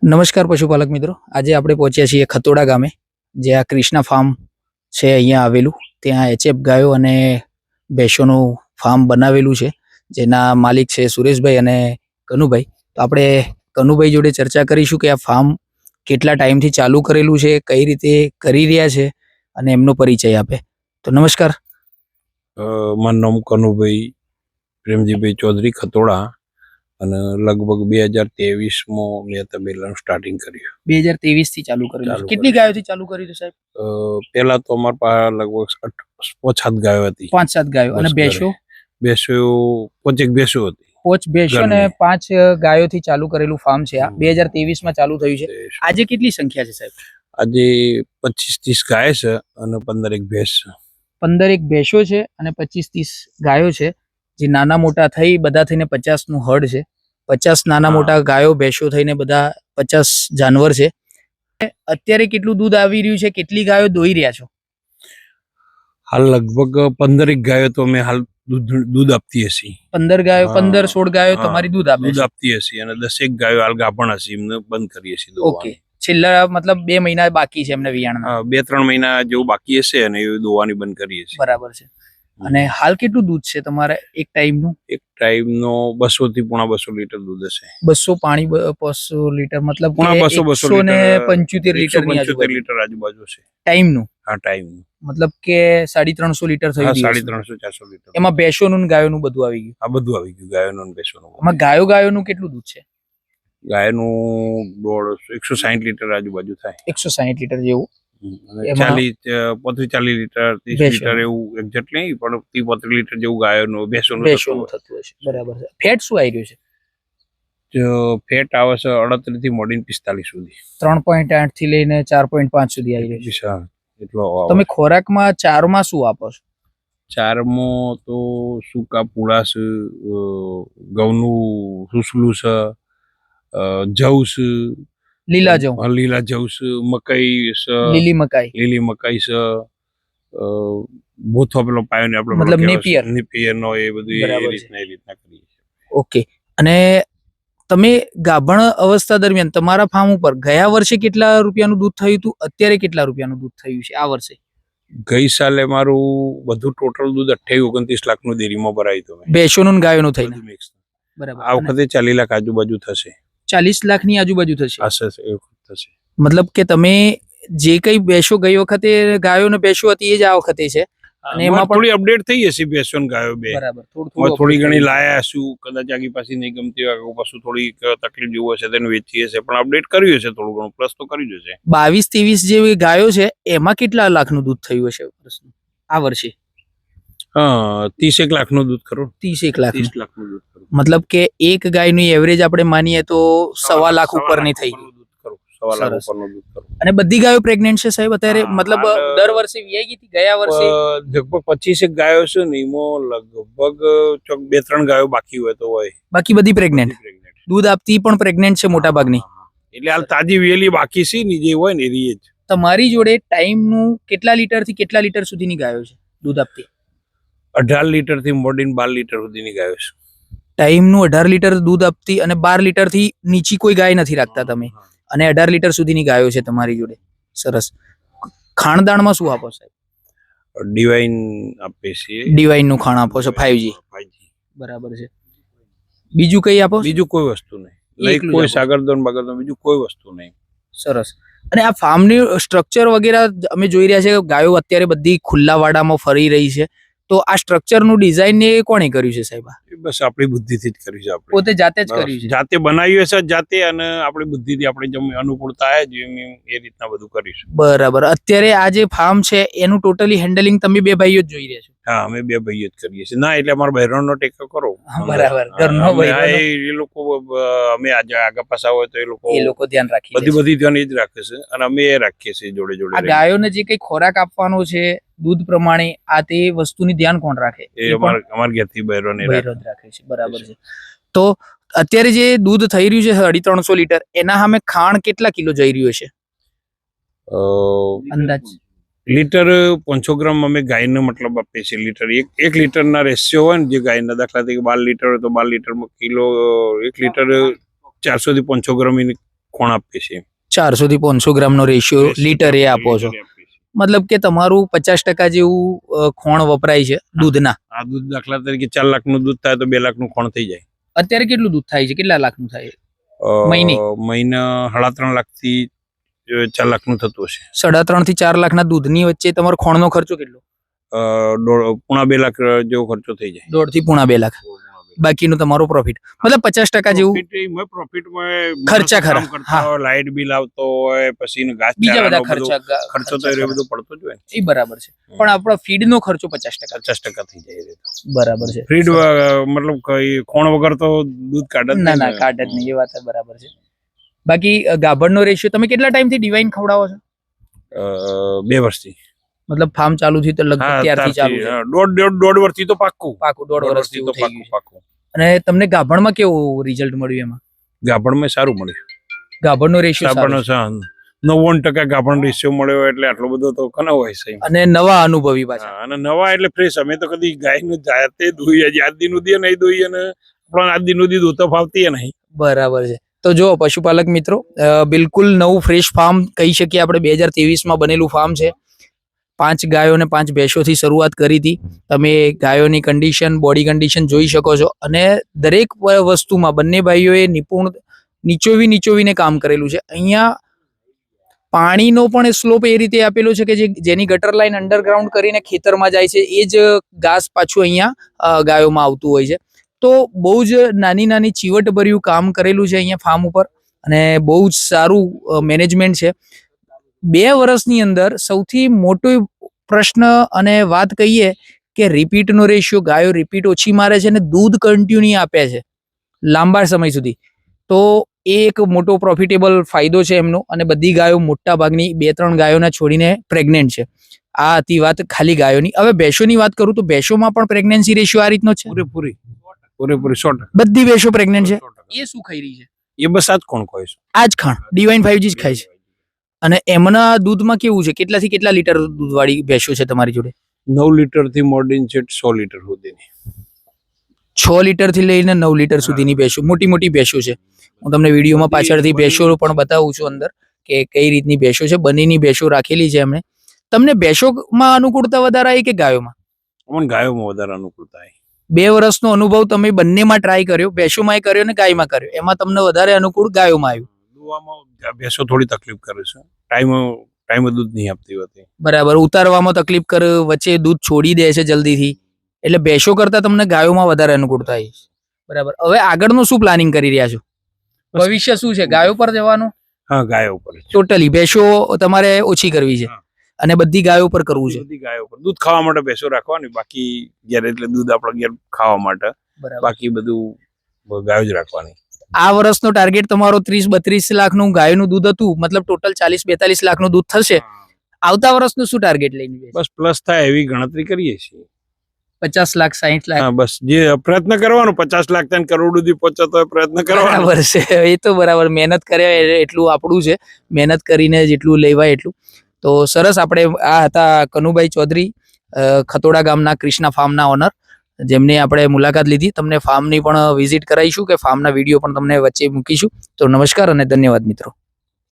નમસ્કાર પશુપાલક મિત્રો, આજે આપણે પહોંચ્યા છીએ ખતોડા ગામે, જે આ ક્રિષ્ના ફાર્મ છે અહીંયા આવેલું. ત્યાં એચએફ ગાયો અને ભેંસોનું ફાર્મ બનાવેલું છે, જેના માલિક છે સુરેશભાઈ અને કનુભાઈ. તો આપણે કનુભાઈ જોડે ચર્ચા કરીશું કે આ ફાર્મ કેટલા ટાઈમથી ચાલુ કરેલું છે, કઈ રીતે કરી રહ્યા છે અને એમનો પરિચય આપે. તો નમસ્કાર. મારું નામ કનુભાઈ પ્રેમજીભાઈ ચૌધરી ખતોડા, અને લગભગ 2023માં મેં તબેલાનું સ્ટાર્ટિંગ કર્યું. 2023 થી ચાલુ કરેલું. કેટલી ગાયોથી ચાલુ કર્યું સાહેબ? પહેલા તો અમારા પાસે લગભગ 5-7 ગાયો હતી. 5-7 ગાયો. અને ભેંસો? ભેંસો 5 ભેંસો હતી. 5 ભેંસો ને 5 ગાયોથી ચાલુ કરેલું ફાર્મ છે. આ 2023 માં ચાલુ થયું છે. આજે કેટલી સંખ્યા છે સાહેબ? આજે 25-30 ગાય છે અને 15 ભેંસ છે. 15 ભેંસો છે અને 25-30 ગાયો છે, જે નાના મોટા થઈ બધા થઈને 50 નું હડ છે. 50 નાના મોટા ગાયો ભેંસો થઈને બધા 50 જાનવર છે. અત્યારે કેટલું દૂધ આવી રહ્યું છે, કેટલી ગાયો દોઈ રહ્યા છો? હાલ લગભગ 15 ગાયો તો અમે હાલ દૂધ આપતી હશે. 15 ગાયો, 15-16 ગાયો તમારી દૂધ આપતી હશે, અને 10 ગાયો હાલ ગાભણ હશે, એમને બંધ કરી હશે. ઓકે, છેલ્લા મતલબ 2 મહિના બાકી છે એમને વિયાણના? 2-3 મહિના જેવું બાકી હશે, અને એ દોવાની બંધ કરી હશે. બરાબર છે. અને હાલ કેટલું દૂધ છે તમારે એક ટાઈમનું? એક ટાઈમનો 200 થી 250 લીટર દૂધ હશે. 200 પાણી 200 લીટર, મતલબ 175 લીટર આજુબાજુ છે ટાઈમનું. હા, ટાઈમનું મતલબ કે 350 લીટર થઈ ગયું. 350-400 લીટર. એમાં ભેંસોનું ગાયોનું બધું આવી ગયું? આ બધું આવી ગયું, ગાયોનું અને ભેંસોનું. એમાં ગાયોનું કેટલું દૂધ છે? ગાયનું 160 લીટર આજુબાજુ થાય. 160 લીટર જેવું. 40 લીટર 30 લીટર એવું એક્ઝેક્ટ નહીં, પણ 30-35 લીટર જેવું ગાયોનું ભેંસોનું થતું હશે. બરાબર છે. ફેટ શું આવી રહ્યું છે? ફેટ આવે છે 38 થી મોડીને 45 સુધી. 3.8 થી લઈને 4.5 સુધી આવી રહ્યું છે. એટલો. તમે ખોરાકમાં ચારમાં શું આપો છો? ચારમાં તો સૂકા પૂળા છે, ઘઉંનું સુસલું છે, જવ છે, લીલા જવ છે, મકાઈ છે, લીલી મકાઈ છે, બોથો પેલો પાયો ને આપણે મતલબ નેપિયર નો, એ બધું એ રીતના કરીએ. ઓકે. અને તમે ગાભણ અવસ્થા દરમિયાન તમારા ફાર્મ ઉપર ગયા વર્ષે કેટલા રૂપિયાનું દૂધ થયું હતું, અત્યારે કેટલા રૂપિયાનું દૂધ થયું છે આ વર્ષે? ગઈ સાલે મારું બધું ટોટલ દૂધ 28-29 લાખનું ડેરીમાં ભરાયું હતું, ભેંસોનું ગાયોનું થઈને. બરાબર. આ વખતે 40 લાખ આજુબાજુ થશે. 40 લાખની આજુબાજુ થશે. થશે. મતલબ કે તમે જે કઈ ભેંસો ગઈ વખતે ગાયો ને ભેંસો હતી એ જ આ વખતે છે, અને એમાં થોડી અપડેટ થઈ હશે ભેંસો ને ગાયો બે. બરાબર. થોડી ઘણી લાયા હશું, કદાચ આગી પાછી નહીં ગમતી હોય, પાછું થોડી તકલીફ જેવું હશે તેને વેચી હશે, પણ અપડેટ કર્યું હશે, થોડું ઘણું પ્લસ તો કર્યું હશે. 22-23 જે ગાયો છે એમાં કેટલા લાખનું દૂધ થયું હશે આ વર્ષે? 30 લાખનું દૂધ ખરું. 30 લાખનું દૂધ ખરું. મતલબ કે એક ગાયની એવરેજ આપણે માનીએ તો 1.25 લાખ ઉપરની થઈ ગઈ. 1.25 લાખ ઉપરનું દૂધ ખરું. અને બધી ગાયો પ્રેગ્નેન્ટ છે સાહેબ અત્યારે? મતલબ દર વર્ષે વિયાઈ ગઈ હતી? ગયા વર્ષે લગભગ 25 ગાયો છે ને, એમાં લગભગ 2-3 ગાયો બાકી હોય તો હોય, બાકી બધી પ્રેગ્નેન્ટ. દૂધ આપતી પણ પ્રેગ્નેન્ટ છે મોટા ભાગની. એટલે હાલ તાજી વેલી બાકી છે ને, જે હોય ને એ જ. તમારી જોડે ટાઈમનું કેટલા લીટર થી કેટલા લીટર સુધીની ગાયો છે દૂધ આપતી? 18 લીટર થી મોડીને 12 લીટર સુધીની ગાયો છે. ટાઈમનું 18 લીટર દૂધ આપતી, અને 12 લીટર થી નીચી કોઈ ગાય નથી રાખતા તમે, અને 18 લીટર સુધીની ગાયો છે તમારી જોડે. સરસ. ખાણદાણમાં શું આપો સાહેબ? ડિવાઇન આપે છે. ડિવાઇન નું ખાણ આપો છો? 5G. બરાબર છે. બીજું કઈ આપો? બીજું કોઈ વસ્તુ નહીં, કોઈ સાગરદોન બાગરદોન બીજું કોઈ વસ્તુ નહીં. સરસ. અને આ ફાર્મની સ્ટ્રક્ચર વગેરે અમે જોઈ રહ્યા છે, ગાયો અત્યારે બધી ખુલ્લા વાડામાં ફરી રહી છે, તો આ સ્ટ્રક્ચર નું ડિઝાઇન ને કોણે કર્યું છે સાહેબ? બસ આપણી બુદ્ધિથી જ કર્યું છે. આપણે પોતે જાતે જ કર્યું છે? જાતે બનાવ્યું છે જાતે, અને આપણી બુદ્ધિથી આપણે જેમ અનુકૂળતા આવે એ રીતના બધું કરીશું. બરાબર. અત્યારે આ જે ફાર્મ છે એનું ટોટલી હેન્ડલિંગ તમે બે ભાઈઓ જ જોઈ રહ્યા છો? હા, અમે બે ભાઈઓ જ કરીએ છીએ. ના, એટલે અમારા બહેરાનો ટેકો કરો. બરાબર. ઘરનો એ લોકો અમે આજે આગળ પાછા હોય તો એ લોકો ધ્યાન રાખે, બધી ધ્યાન એ જ રાખે છે, અને અમે એ રાખીએ છીએ જોડે જોડે. આ ગાયોને જે કઈ ખોરાક આપવાનો છે દૂધ પ્રમાણે, આ તે વસ્તુની ધ્યાન કોણ રાખે? એ અમારા ઘેરથી બહેરાને રાખે છે. બરાબર છે. તો અત્યારે જે દૂધ થઈ રહ્યું છે 350 લીટર, એના સામે ખાણ કેટલા કિલો જઈ રહ્યું છે અંદાજ? લીટર 500 ગ્રામ અમે ગાયને મતલબ આપીએ છીએ. લીટર એક લીટરના રેશિયો હોય ને, જે ગાયના દાખલા તરીકે 12 લીટર હોય તો 12 લીટરમાં કિલો 1 લીટર 400 થી 500 ગ્રામ ખોણ આપીએ છીએ. 400 થી 500 ગ્રામનો રેશિયો લીટરે આપો છો. મતલબ કે તમારું 50% જેવું ખોણ વપરાય છે દૂધના. આ દૂધ દાખલા તરીકે 4 લાખનું દૂધ થાય તો 2 લાખનું ખોણ થઈ જાય. અત્યારે કેટલું દૂધ થાય છે? કેટલા લાખનું થાય? મહિના 3.5 લાખથી 4 લાખનું થતું હશે. 3.5 થી 4 લાખના દૂધની વચ્ચે તમારો ખોણનો ખર્ચો કેટલો? 1.5 લાખ જેવો ખર્ચો થઈ જાય. 1.5 થી 1.5 લાખ. બાકીનું તમારો પ્રોફિટ, મતલબ 50% જેવું પ્રોફિટમાં ખર્ચા ખરા. લાઇટ બિલ આવતો હોય, પછી બીજા બધા ખર્ચો તો એ બધો પડતો જ હોય. એ બરાબર છે, પણ આપણો ફીડનો ખર્ચો 50% થઈ જાય. બરાબર છે. ફીડ મતલબ ખોણ વગર તો દૂધ કાઢે ના કાઢે જ નહીં, એ વાત બરાબર છે. બાકી ગાભણનો રેશિયો તમે કેટલા ટાઈમથી ડિવાઇન ખવડાવો છો? 2 વર્ષથી. મતલબ ફાર્મ ચાલુ થયું તો લગભગ ત્યારથી ચાલુ છે? દોઢ વર્ષથી તો પાક્કું 1.5 વર્ષથી તો પાક્કું. અને તમને ગાભણમાં કેવું રિઝલ્ટ મળ્યું? એમાં ગાભણમાં સારું મળ્યું. ગાભણનો રેશિયો 99% ગાભણ રેશિયો મળ્યો, એટલે આટલો બધો તો કનો હોય છે. અને નવા અનુભવી પાછા. અને નવા એટલે ફ્રેશ. અમે તો કદી ગાયનું જાતે દોઈએ, આજ દી નું દી નહીં દોઈએ, ને પણ આજ દી નું દી દૂધ તો ફાવતી નહીં. બરાબર છે. તો જો પશુપાલક મિત્રો, બિલકુલ નવું ફ્રેશ ફાર્મ કહી શકીએ આપણે. 2023માં બનેલું ફાર્મ છે. 5 ગાયો અને 5 ભેંસોથી શરૂઆત કરી હતી. તમે ગાયોની કન્ડિશન, બોડી કન્ડિશન જોઈ શકો છો. અને દરેક વસ્તુમાં બંને ભાઈઓએ નીચોવીને કામ કરેલું છે. અહીંયા પાણીનો પણ સ્લોપ એ રીતે આપેલો છે કે જેની ગટર લાઈન અંડરગ્રાઉન્ડ કરીને ખેતરમાં જાય છે. એ જ ઘાસ પાછું અહીંયા ગાયોમાં આવતું હોય છે. તો બહુ જ નાની ચીવટભર્યું કામ કરેલું છે અહીંયા ફાર્મ ઉપર, અને બહુ જ સારું મેનેજમેન્ટ છે. 2 વર્ષની અંદર સૌથી મોટો પ્રશ્ન અને વાત કહીએ કે રિપીટનો રેશિયો. ગાયો રિપીટ ઓછી મારે છે અને દૂધ કન્ટિન્યુ આપે છે લાંબા સમય સુધી. તો એ એક મોટો પ્રોફિટેબલ ફાયદો છે એમનો. અને બધી ગાયો મોટા ભાગની 2-3 ગાયોના છોડીને પ્રેગ્નેન્ટ છે. આ હતી વાત ખાલી ગાયોની. હવે ભેંસોની વાત કરું તો ભેંસોમાં પણ પ્રેગ્નન્સી રેશિયો આ રીતનો છે. પૂરેપૂરી 100%. બધી ભેંસો પ્રેગ્નેન્ટ છે. એ શું ખાઈ રહી છે? એ બસ આ જ કોણ ખાય છે? આ જ ખાણ ડિવાઇન 5G જ ખાય છે. અને એમના દૂધમાં કેવું છે? કેટલાથી કેટલા લીટર દૂધવાળી ભેંસો છે તમારી જોડે? 9 લીટરથી મોડીને 100 લીટર સુધીની. 6 લીટરથી લઈને 9 લીટર સુધીની ભેંસો, મોટી ભેંસો છે. હું તમને વિડીયોમાં પાછળથી ભેંસો પણ બતાવું છું અંદર, કે કઈ રીતની ભેંસો છે. બંનેની ભેંસો રાખેલી છે એમણે. તમને ભેંસોમાં અનુકૂળતા વધારે આવી કે ગાયોમાં? અમને ગાયોમાં વધારે અનુકૂળતા આવી. 2 વર્ષનો અનુભવ તમે બંનેમાં ટ્રાય કર્યો, ભેંસોમાં કર્યો અને ગાયમાં કર્યો. એમાં તમને વધારે અનુકૂળ ગાયોમાં આવ્યું. દોવામાં ભેંસો થોડી તકલીફ કરે છે. ટાઈમ દૂધ નહીં આપતી હોતી. બરાબર. ઉતારવામાં તકલીફ કરે, વચ્ચે દૂધ છોડી દે છે જલ્દીથી. એટલે ભેંસો કરતા તમને ગાયોમાં વધારે અનુકૂળતા આવી. બરાબર. હવે આગળનું શું પ્લાનિંગ કરી રહ્યા છો? ભવિષ્ય શું છે? ગાયો પર જવાનું? હા, ગાયો પર ટોટલી. ભેંસો તમારે ઓછી કરવી છે અને બધી ગાયો પર કરવું છે? બધી ગાયો પર. દૂધ ખાવા માટે ભેંસો રાખવાની, બાકી ઘેર એટલે દૂધ આપણે ઘેર ખાવા માટે, બાકી બધું ગાયો જ રાખવાની. આ વર્ષનો ટાર્ગેટ તમારો 30-32 લાખનું ગાયનું દૂધ હતું, મતલબ ટોટલ 40-42 લાખનું દૂધ થશે. આવતા વર્ષનું શું ટાર્ગેટ લઈને? બસ પ્લસ થાય એવી ગણતરી કરીએ છીએ. 50 લાખ 60 લાખ? હા, બસ જે પ્રયત્ન કરવાનો. 50 લાખ થાય કરોડ સુધી પહોંચે તો પ્રયત્ન કરવાનો. બરાબર છે. એ તો બરાબર. મહેનત કર્યા એટલું આપણું છે. મહેનત કરીને જેટલું લેવાય એટલું. તો સરસ. આપણે આ હતા કનુભાઈ ચૌધરી, ખતોડા ગામના ક્રિષ્ના ફાર્મના ઓનર, જેમને આપણે મુલાકાત લીધી. તમને ફાર્મની પણ વિઝિટ કરાવીશું, કે ફાર્મના વિડીયો પણ તમને વચ્ચે મૂકીશું. તો નમસ્કાર અને ધન્યવાદ મિત્રો.